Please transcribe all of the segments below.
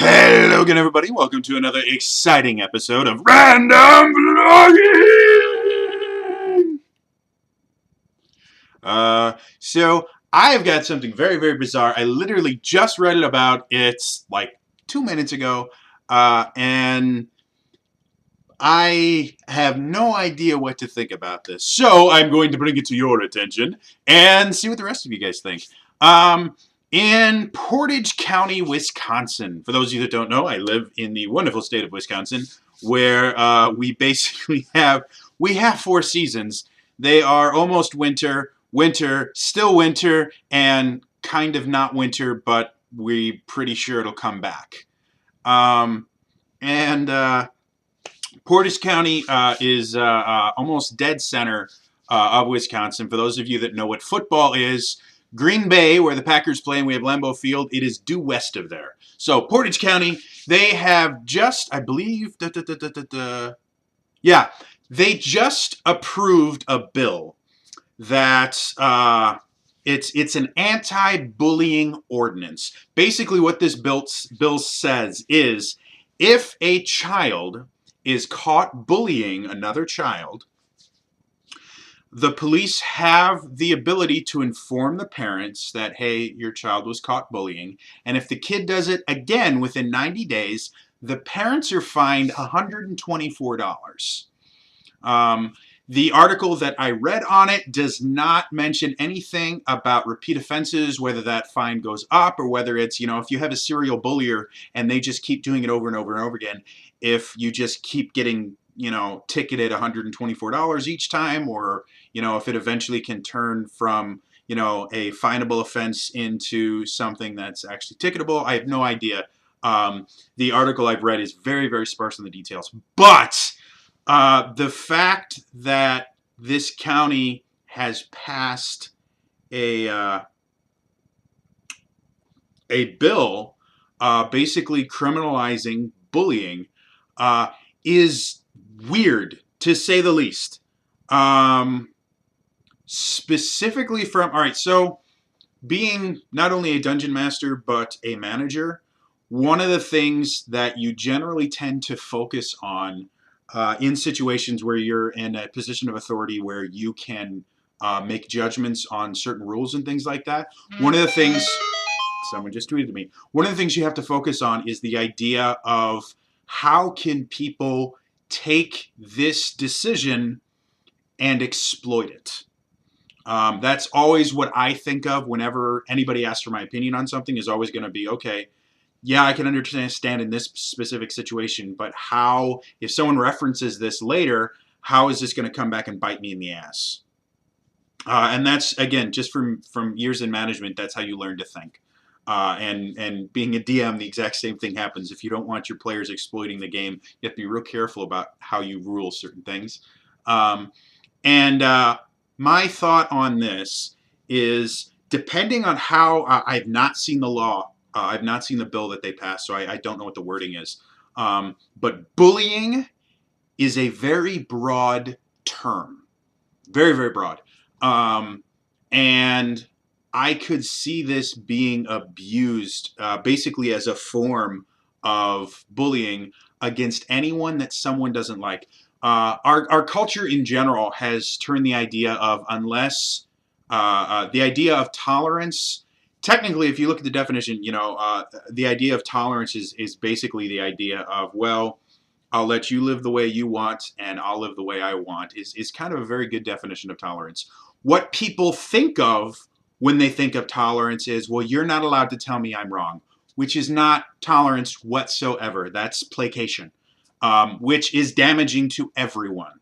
Hello again, everybody. Welcome to another exciting episode of Random Vlogging. So I've got something very, very bizarre. I literally just read it about it like 2 minutes ago, and I have no idea what to think about this. So I'm going to bring it to your attention and see what the rest of you guys think. In Portage County, Wisconsin. For those of you that don't know, I live in the wonderful state of Wisconsin, where we basically have 4 seasons. They are almost winter, winter, still winter, and kind of not winter, but we're pretty sure it'll come back. And Portage County is almost dead center of Wisconsin. For those of you that know what football is, Green Bay, where the Packers play, and we have Lambeau Field, it is due west of there. So Portage County, they have just, I believe, yeah, they just approved a bill that it's an anti-bullying ordinance. Basically, what this bill says is, if a child is caught bullying another child, the police have the ability to inform the parents that, hey, your child was caught bullying. And if the kid does it again within 90 days, the parents are fined $124. The article that I read on it does not mention anything about repeat offenses, whether that fine goes up or whether it's, if you have a serial bullier and they just keep doing it over and over and over again, if you just keep getting, ticketed $124 each time, or, if it eventually can turn from, a finable offense into something that's actually ticketable. I have no idea. The article I've read is very, very sparse in the details. But the fact that this county has passed a bill basically criminalizing bullying is weird, to say the least. Specifically from, all right, so being not only a dungeon master but a manager, one of the things that you generally tend to focus on in situations where you're in a position of authority where you can make judgments on certain rules and things like that. One of the things, someone just tweeted me, one of the things you have to focus on is the idea of how can people take this decision and exploit it. That's always what I think of whenever anybody asks for my opinion on something, is always going to be, okay, yeah, I can understand in this specific situation, but how, if someone references this later, how is this going to come back and bite me in the ass? And that's, again, just from years in management, that's how you learn to think. And being a DM, the exact same thing happens. If you don't want your players exploiting the game, you have to be real careful about how you rule certain things. My thought on this is, depending on how, I've not seen the law. I've not seen the bill that they passed, so I don't know what the wording is. But bullying is a very broad term. Very, very broad. And I could see this being abused basically as a form of bullying against anyone that someone doesn't like. Our culture in general has turned the idea of the idea of tolerance. Technically, if you look at the definition, the idea of tolerance is basically the idea of, well, I'll let you live the way you want and I'll live the way I want, is kind of a very good definition of tolerance. What people think of when they think of tolerance is, well, you're not allowed to tell me I'm wrong, which is not tolerance whatsoever. That's placation, which is damaging to everyone.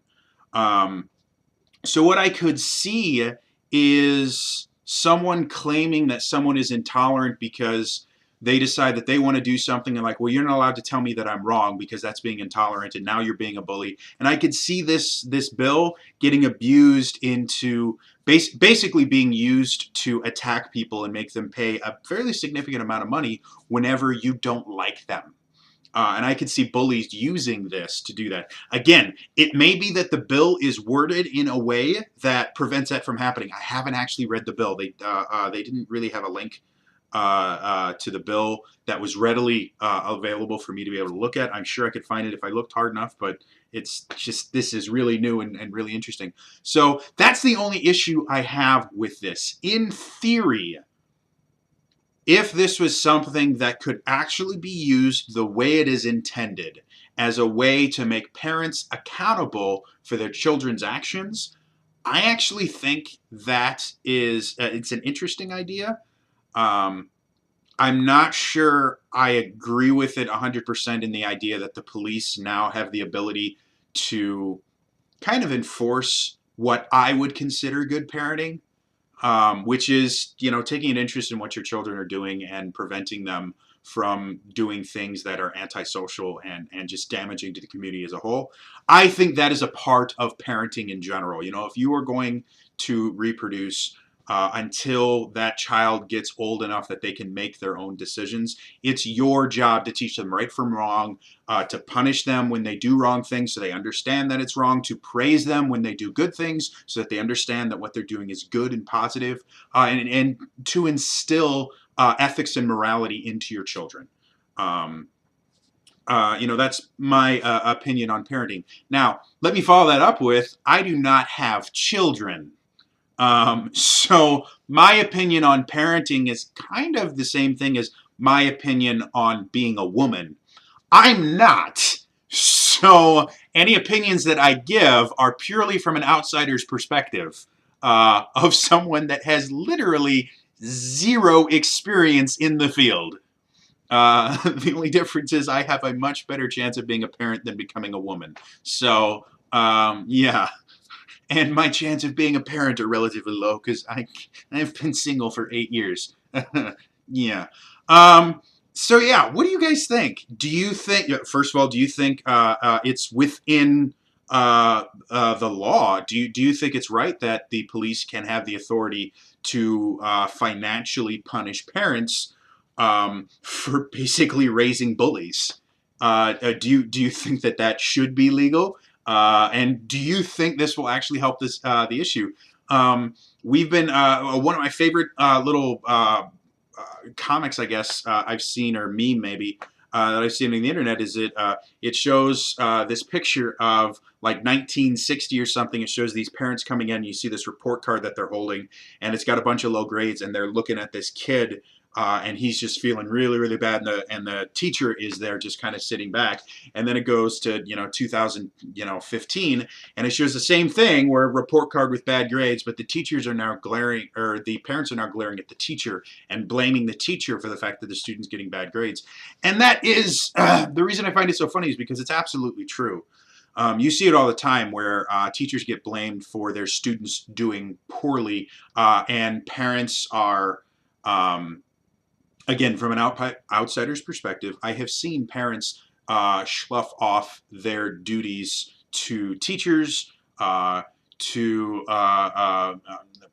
So what I could see is someone claiming that someone is intolerant because they decide that they want to do something and like, well, you're not allowed to tell me that I'm wrong because that's being intolerant and now you're being a bully. And I could see this bill getting abused into basically being used to attack people and make them pay a fairly significant amount of money whenever you don't like them. And I could see bullies using this to do that. Again, it may be that the bill is worded in a way that prevents that from happening. I haven't actually read the bill. They didn't really have a link to the bill that was readily available for me to be able to look at. I'm sure I could find it if I looked hard enough, but it's just, this is really new and really interesting. So that's the only issue I have with this. In theory, if this was something that could actually be used the way it is intended, as a way to make parents accountable for their children's actions, I actually think that is it's an interesting idea. Um, I'm not sure I agree with it 100% in the idea that the police now have the ability to kind of enforce what I would consider good parenting, which is, taking an interest in what your children are doing and preventing them from doing things that are antisocial and just damaging to the community as a whole. I think that is a part of parenting in general. If you are going to reproduce until that child gets old enough that they can make their own decisions, it's your job to teach them right from wrong, to punish them when they do wrong things so they understand that it's wrong, to praise them when they do good things so that they understand that what they're doing is good and positive, and to instill ethics and morality into your children. That's my opinion on parenting. Now, let me follow that up with, I do not have children. So my opinion on parenting is kind of the same thing as my opinion on being a woman. I'm not. So any opinions that I give are purely from an outsider's perspective, of someone that has literally zero experience in the field. The only difference is I have a much better chance of being a parent than becoming a woman. So, yeah. And my chance of being a parent are relatively low because I've been single for 8 years. Yeah. So yeah, what do you guys think? Do you think, first of all, do you think it's within the law? Do you think it's right that the police can have the authority to financially punish parents for basically raising bullies? Do you think that should be legal? And do you think this will actually help the issue? We've been one of my favorite little comics, I guess, I've seen, or meme maybe, that I've seen on the internet, is it shows this picture of like 1960 or something. It shows these parents coming in. And you see this report card that they're holding, and it's got a bunch of low grades, and they're looking at this kid. And he's just feeling really, really bad, and the teacher is there just kind of sitting back. And then it goes to 2015, and it shows the same thing, where a report card with bad grades, but the teachers are now glaring, or the parents are now glaring at the teacher and blaming the teacher for the fact that the student's getting bad grades. And that is the reason I find it so funny, is because it's absolutely true. You see it all the time, where teachers get blamed for their students doing poorly, and parents are. Again, from an outsider's perspective, I have seen parents slough off their duties to teachers, to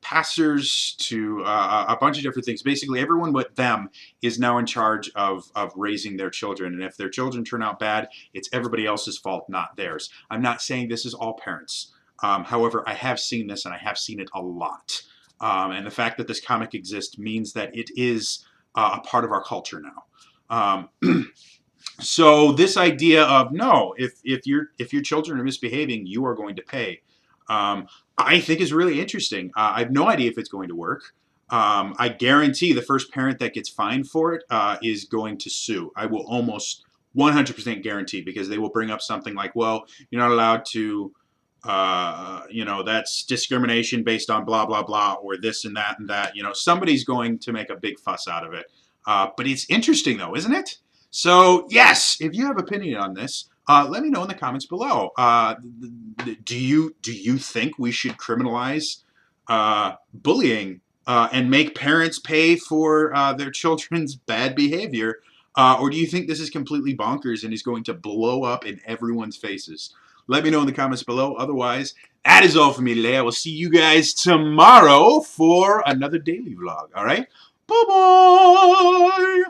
pastors, to a bunch of different things. Basically, everyone but them is now in charge of raising their children. And if their children turn out bad, it's everybody else's fault, not theirs. I'm not saying this is all parents. However, I have seen this, and I have seen it a lot. And the fact that this comic exists means that it is a part of our culture now. So this idea of, no, if your children are misbehaving, you are going to pay, I think is really interesting. I have no idea if it's going to work. I guarantee the first parent that gets fined for it is going to sue. I will almost 100% guarantee, because they will bring up something like, well, you're not allowed to, that's discrimination based on blah, blah, blah, or this and that and that. Somebody's going to make a big fuss out of it. But it's interesting, though, isn't it? So, yes, if you have opinion on this, let me know in the comments below. Do you think we should criminalize bullying and make parents pay for their children's bad behavior? Or do you think this is completely bonkers and is going to blow up in everyone's faces? Let me know in the comments below. Otherwise, that is all for me today. I will see you guys tomorrow for another daily vlog. All right? Bye-bye!